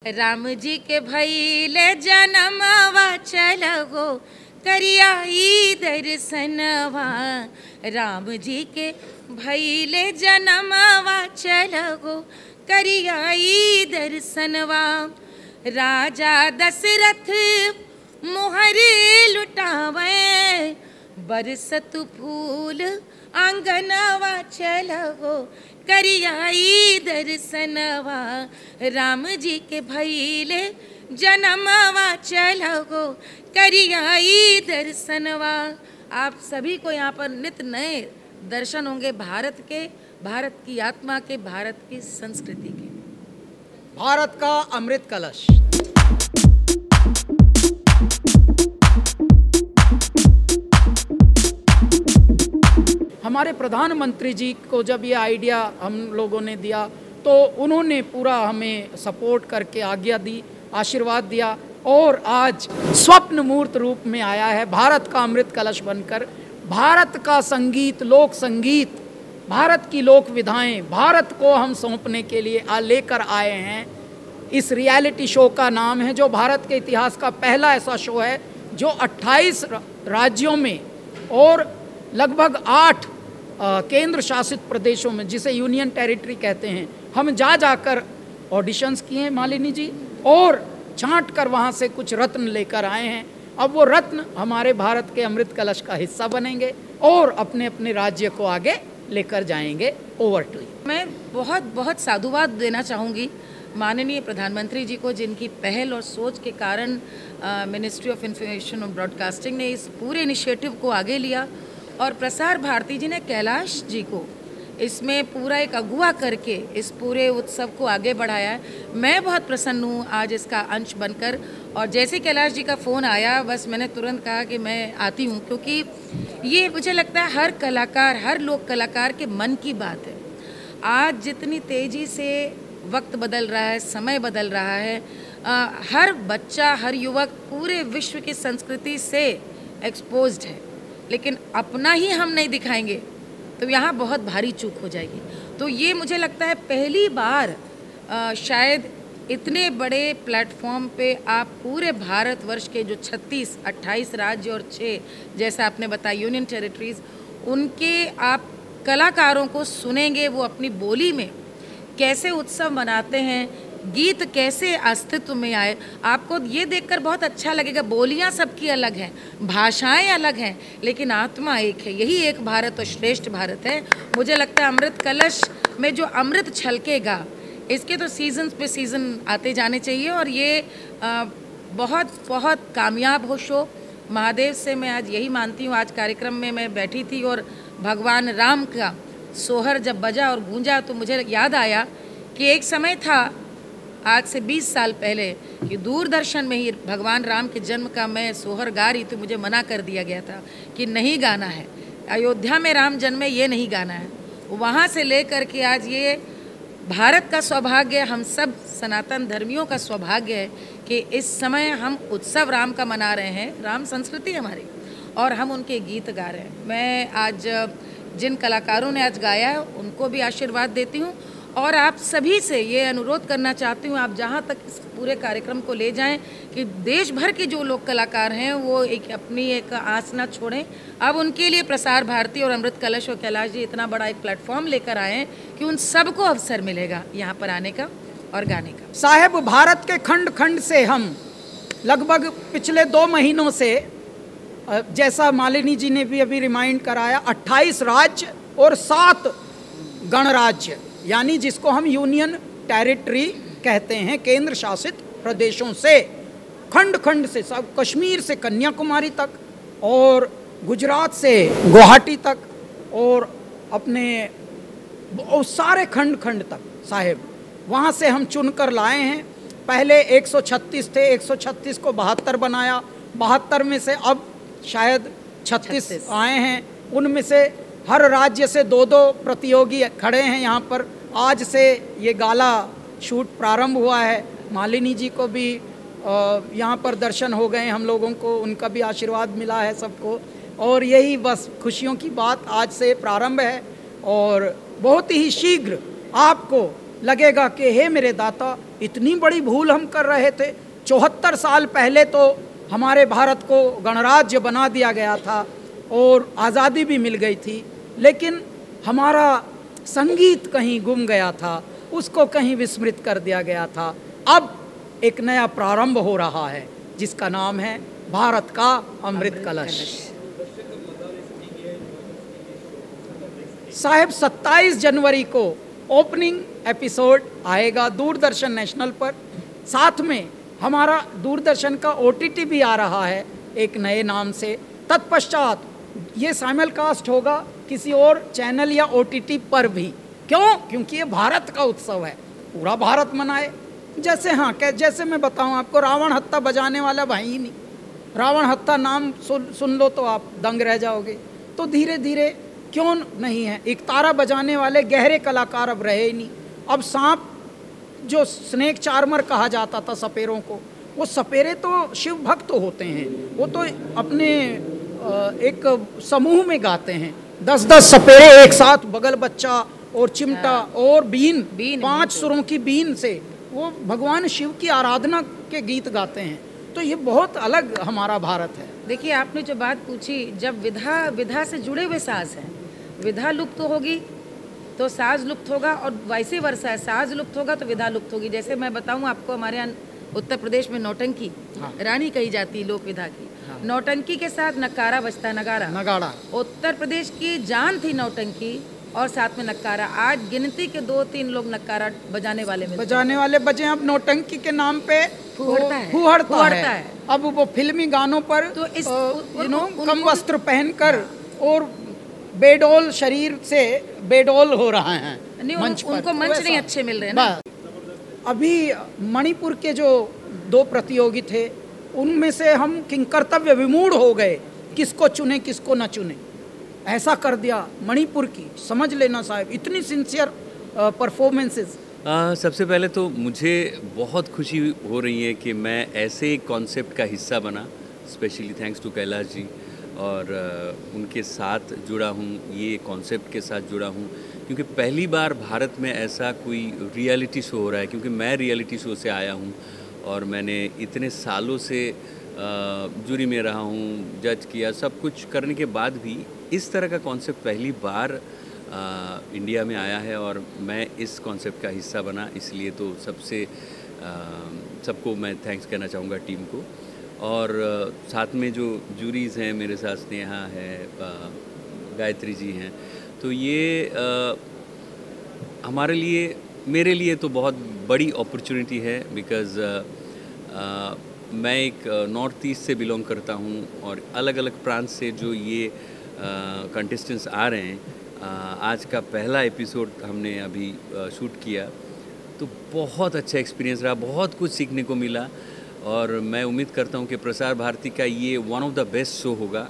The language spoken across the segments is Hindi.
राम जी के भइले जनमवा चलगो करियाई दर्शनवा। राम जी के भइले जनमवा चलगो करियाई दर्शनवा। राजा दशरथ मोहरे लुटावे बरसत फूल आंगनवा चलगो करियाई दर्शनवा। राम जी के भइले जनमवा चलगो करियाई दर्शनवा। आप सभी को यहाँ पर नित नए दर्शन होंगे भारत के, भारत की आत्मा के, भारत की संस्कृति के। भारत का अमृत कलश। हमारे प्रधानमंत्री जी को जब ये आइडिया हम लोगों ने दिया तो उन्होंने पूरा हमें सपोर्ट करके आज्ञा दी, आशीर्वाद दिया और आज स्वप्न मूर्त रूप में आया है भारत का अमृत कलश बनकर। भारत का संगीत, लोक संगीत, भारत की लोक विधाएं भारत को हम सौंपने के लिए लेकर आए हैं। इस रियलिटी शो का नाम है, जो भारत के इतिहास का पहला ऐसा शो है जो 28 राज्यों में और लगभग 8 केंद्र शासित प्रदेशों में, जिसे यूनियन टेरिटरी कहते हैं, हम जाकर ऑडिशंस किए हैं मालिनी जी, और छांट कर वहाँ से कुछ रत्न लेकर आए हैं। अब वो रत्न हमारे भारत के अमृत कलश का हिस्सा बनेंगे और अपने अपने राज्य को आगे लेकर जाएंगे। Over to you. मैं बहुत बहुत साधुवाद देना चाहूँगी माननीय प्रधानमंत्री जी को, जिनकी पहल और सोच के कारण मिनिस्ट्री ऑफ इंफॉर्मेशन और ब्रॉडकास्टिंग ने इस पूरे इनिशिएटिव को आगे लिया और प्रसार भारती जी ने कैलाश जी को इसमें पूरा एक अगुवा करके इस पूरे उत्सव को आगे बढ़ाया है। मैं बहुत प्रसन्न हूँ आज इसका अंश बनकर, और जैसे कैलाश जी का फ़ोन आया बस मैंने तुरंत कहा कि मैं आती हूँ, क्योंकि ये मुझे लगता है हर कलाकार, हर लोक कलाकार के मन की बात है। आज जितनी तेज़ी से वक्त बदल रहा है, समय बदल रहा है, हर बच्चा, हर युवक पूरे विश्व की संस्कृति से एक्सपोज्ड है, लेकिन अपना ही हम नहीं दिखाएंगे तो यहाँ बहुत भारी चूक हो जाएगी। तो ये मुझे लगता है पहली बार शायद इतने बड़े प्लेटफॉर्म पे आप पूरे भारतवर्ष के जो 36, 28 राज्य और 6 जैसा आपने बताया यूनियन टेरिटरीज, उनके आप कलाकारों को सुनेंगे, वो अपनी बोली में कैसे उत्सव मनाते हैं, गीत कैसे अस्तित्व में आए। आपको ये देखकर बहुत अच्छा लगेगा। बोलियां सबकी अलग हैं, भाषाएं अलग हैं, लेकिन आत्मा एक है। यही एक भारत और श्रेष्ठ भारत है। मुझे लगता है अमृत कलश में जो अमृत छलकेगा, इसके तो सीजन पे सीज़न आते जाने चाहिए और ये बहुत बहुत कामयाब हो शो। महादेव से मैं आज यही मानती हूँ। आज कार्यक्रम में मैं बैठी थी और भगवान राम का सोहर जब बजा और गूंजा तो मुझे याद आया कि एक समय था आज से 20 साल पहले कि दूरदर्शन में ही भगवान राम के जन्म का मैं सोहर गा रही, तो मुझे मना कर दिया गया था कि नहीं गाना है, अयोध्या में राम जन्मे, ये नहीं गाना है। वहाँ से लेकर के आज ये भारत का सौभाग्य, हम सब सनातन धर्मियों का सौभाग्य है कि इस समय हम उत्सव राम का मना रहे हैं। राम संस्कृति हमारी और हम उनके गीत गा रहे हैं। मैं आज जिन कलाकारों ने आज गाया है उनको भी आशीर्वाद देती हूँ और आप सभी से ये अनुरोध करना चाहती हूँ, आप जहाँ तक इस पूरे कार्यक्रम को ले जाएं कि देश भर के जो लोक कलाकार हैं वो अपनी एक आस ना छोड़ें। अब उनके लिए प्रसार भारती और अमृत कलश और कैलाश जी इतना बड़ा एक प्लेटफॉर्म लेकर आए हैं कि उन सबको अवसर मिलेगा यहाँ पर आने का और गाने का। साहेब, भारत के खंड खंड से हम लगभग पिछले 2 महीनों से, जैसा मालिनी जी ने भी अभी रिमाइंड कराया, 28 राज्य और 7 गणराज्य, यानी जिसको हम यूनियन टेरिटरी कहते हैं, केंद्र शासित प्रदेशों से, खंड खंड से, सब कश्मीर से कन्याकुमारी तक और गुजरात से गुवाहाटी तक और अपने सारे खंड खंड तक साहेब, वहाँ से हम चुनकर लाए हैं। पहले 136 थे, 136 को 72 बनाया, 72 में से अब शायद 36 आए हैं। उनमें से हर राज्य से 2-2 प्रतियोगी खड़े हैं यहाँ पर। आज से ये गाला शूट प्रारंभ हुआ है। मालिनी जी को भी यहाँ पर दर्शन हो गए, हम लोगों को उनका भी आशीर्वाद मिला है सबको, और यही बस खुशियों की बात आज से प्रारंभ है और बहुत ही शीघ्र आपको लगेगा कि हे मेरे दाता, इतनी बड़ी भूल हम कर रहे थे। 74 साल पहले तो हमारे भारत को गणराज्य बना दिया गया था और आज़ादी भी मिल गई थी, लेकिन हमारा संगीत कहीं गुम गया था, उसको कहीं विस्मृत कर दिया गया था। अब एक नया प्रारंभ हो रहा है जिसका नाम है भारत का अमृत कलश। साहब 27 जनवरी को ओपनिंग एपिसोड आएगा दूरदर्शन नेशनल पर। साथ में हमारा दूरदर्शन का OTT भी आ रहा है एक नए नाम से। तत्पश्चात ये साइमलकास्ट होगा किसी और चैनल या OTT पर भी। क्यों? क्योंकि ये भारत का उत्सव है, पूरा भारत मनाए। जैसे जैसे मैं बताऊं आपको, रावण हत्था बजाने वाला भाई ही नहीं। रावण हत्था नाम सुन लो तो आप दंग रह जाओगे। तो धीरे धीरे क्यों नहीं है, एक तारा बजाने वाले गहरे कलाकार अब रहे ही नहीं। अब सांप, जो स्नेक चार्मर कहा जाता था सपेरों को, वो सपेरे तो शिव भक्त होते हैं, वो तो अपने एक समूह में गाते हैं। 10-10 सपेरे एक साथ, बगल बच्चा और चिमटा और बीन 5 सुरों की बीन से वो भगवान शिव की आराधना के गीत गाते हैं। तो ये बहुत अलग हमारा भारत है। देखिए, आपने जो बात पूछी, जब विधा से जुड़े हुए साज हैं, विधा लुप्त होगी तो साज लुप्त होगा, और वैसे वर्षा है, साज लुप्त होगा तो विधा लुप्त होगी। जैसे मैं बताऊं आपको, हमारे यहाँ उत्तर प्रदेश में नौटंकी रानी कही जाती है लोक विधा की। नौटंकी के साथ नकारा बजता, नगाड़ा। उत्तर प्रदेश की जान थी नौटंकी, और साथ में नक्कारा। आज गिनती के 2-3 लोग नक्कारा बजाने वाले बजे। अब नौटंकी के नाम पे फुहड़ता है। अब वो फिल्मी गानों पर तो इस कम वस्त्र पहनकर और बेडोल शरीर से बेडोल हो रहा है मंच पर। उनको मंच नहीं अच्छे मिल रहे ना। अभी मणिपुर के जो 2 प्रतियोगी थे, उनमें से हम किंकर्तव्य विमूढ़ हो गए, किसको चुने किसको न चुने। ऐसा कर दिया मणिपुर की, समझ लेना साहब, इतनी सिंसियर परफॉर्मेंसेस। सबसे पहले तो मुझे बहुत खुशी हो रही है कि मैं ऐसे कॉन्सेप्ट का हिस्सा बना, specially thanks to Kailash ji, और उनके साथ जुड़ा हूँ, ये कॉन्सेप्ट के साथ जुड़ा हूँ, क्योंकि पहली बार भारत में ऐसा कोई रियलिटी शो हो रहा है। क्योंकि मैं रियलिटी शो से आया हूँ और मैंने इतने सालों से जूरी में रहा हूँ, जज किया, सब कुछ करने के बाद भी इस तरह का कॉन्सेप्ट पहली बार इंडिया में आया है और मैं इस कॉन्सेप्ट का हिस्सा बना। इसलिए तो सबको मैं थैंक्स कहना चाहूँगा टीम को। और साथ में जो जूरीज़ हैं मेरे साथ, स्नेहा है, गायत्री जी हैं, तो ये हमारे लिए, मेरे लिए तो बहुत बड़ी अपॉर्चुनिटी है। बिकॉज़ मैं एक नॉर्थ ईस्ट से बिलोंग करता हूँ और अलग अलग प्रांत से जो ये कंटेस्टेंट्स आ रहे हैं, आज का पहला एपिसोड हमने अभी शूट किया, तो बहुत अच्छा एक्सपीरियंस रहा, बहुत कुछ सीखने को मिला। और मैं उम्मीद करता हूँ कि प्रसार भारती का ये one of the best show होगा,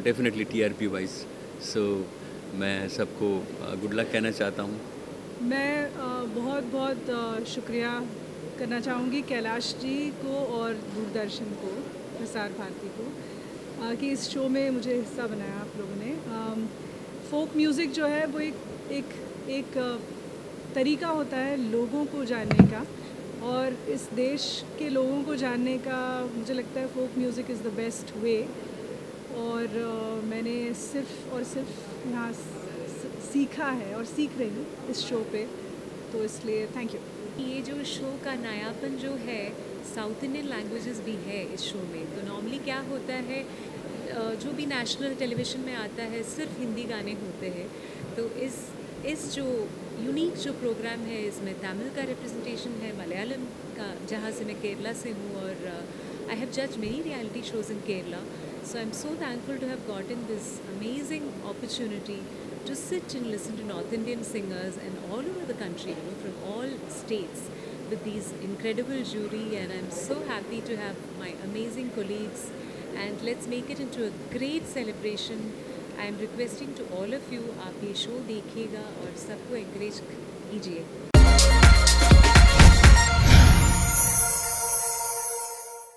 डेफिनेटली TRP वाइज। सो मैं सबको गुड लक कहना चाहता हूँ। मैं बहुत बहुत शुक्रिया करना चाहूँगी कैलाश जी को और दूरदर्शन को, प्रसार भारती को, कि इस शो में मुझे हिस्सा बनाया आप लोगों ने। फोक म्यूज़िक जो है वो एक तरीका होता है लोगों को जानने का, और इस देश के लोगों को जानने का मुझे लगता है folk music is the best way. और मैंने सिर्फ और सिर्फ यहाँ सीखा है और सीख रही हूँ इस शो पे, तो इसलिए थैंक यू। ये जो शो का नयापन जो है, साउथ इंडियन लैंग्वेजेस भी है इस शो में। तो नॉर्मली क्या होता है, जो भी नेशनल टेलीविज़न में आता है सिर्फ हिंदी गाने होते हैं। तो इस जो यूनिक जो प्रोग्राम है, इसमें तमिल का रिप्रेजेंटेशन है, मलयालम का, जहाँ से मैं केरला से हूँ, और आई हैव जज many reality shows in Kerala. So I'm so thankful to have gotten this amazing opportunity to sit and listen to North Indian singers and all over the country, from all states, with these incredible jury, and I'm so happy to have my amazing colleagues, and let's make it into a great celebration. I am requesting to all of you, आप ये show देखिएगा और सबको encourage कीजिए।